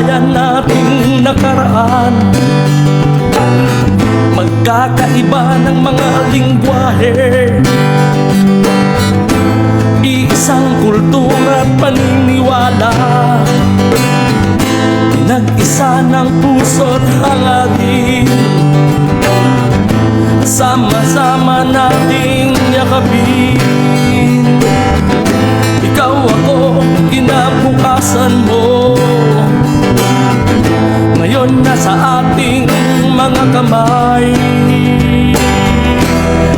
bayan nating nakaraan. Magkakaiba ng mga lingwahe, iisang kultura at paniniwala, nag-isa ng puso't hangarin, sama-sama nating yakapin. Ikaw ako, kinabukasan mo, ngayon nasa ating mga kamay.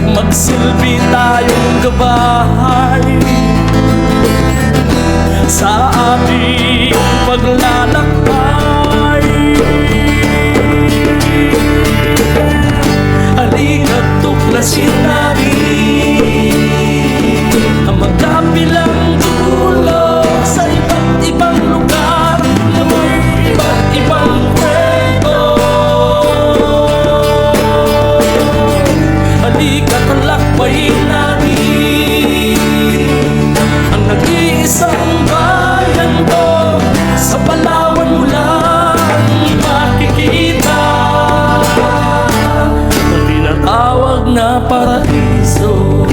Magsilbi tayong gabay sa ating paglalakbay. Halika't tuklasin natin ang magkabilang dulo sa iba't ibang lugar na may iba't ibang kwento. Halika't lakbayin natin ang nag-iisang bayan ko. Sa Palawan mo lang makikita ang tinatawag na paraiso.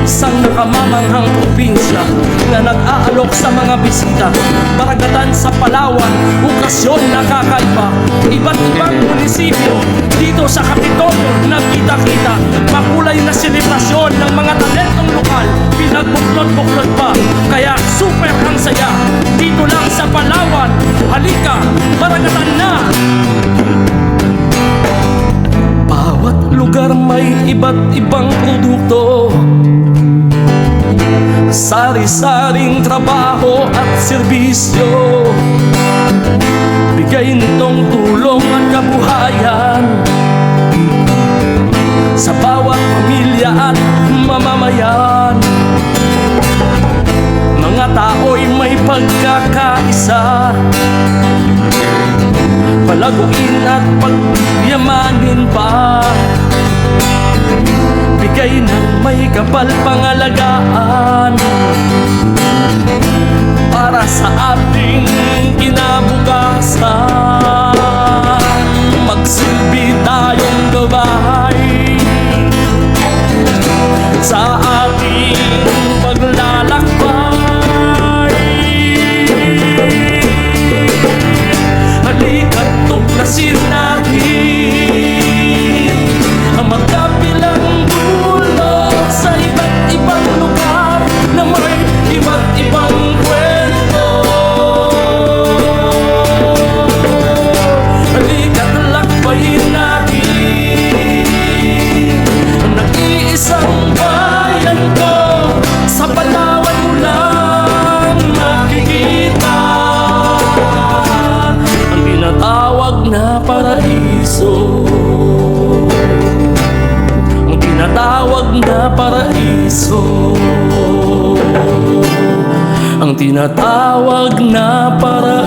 Isang nakamamanghang probinsya na nag-aalok sa mga bisita. Baragatan sa Palawan, okasyon na kakaiba. Iba't ibang munisipyo dito sa Kapitolyo nagkita-kita. Makulay na selebrasyon ng mga talentong lokal, pinagbuklod-buklod pa, kaya super ang saya. Dito lang sa Palawan, halika, baragatan na! Bawat lugar may iba't ibang produkto, sari-saring trabaho at serbisyo. Bigay nitong tulong at kabuhayan sa bawat pamilya at mamamayan. Mga tao'y may pagkakaisa, palaguin at pagyamanin pa. Bigay ng may kapal pangalagaan para sa ating kinabukasan. Magsilbi tayong gabay sa ating paglalakbay. Halika't tuklasin natin ang magkabilang dulo sa iba't ibang lugar na may iba't ibang kwento. Halika't lakbayin natin ang nag-iisang bayan ko. Sa Palawan mo lang makikita ang tinatawag na paraiso. Ang tinatawag na paraiso. Ang tinatawag na paraiso.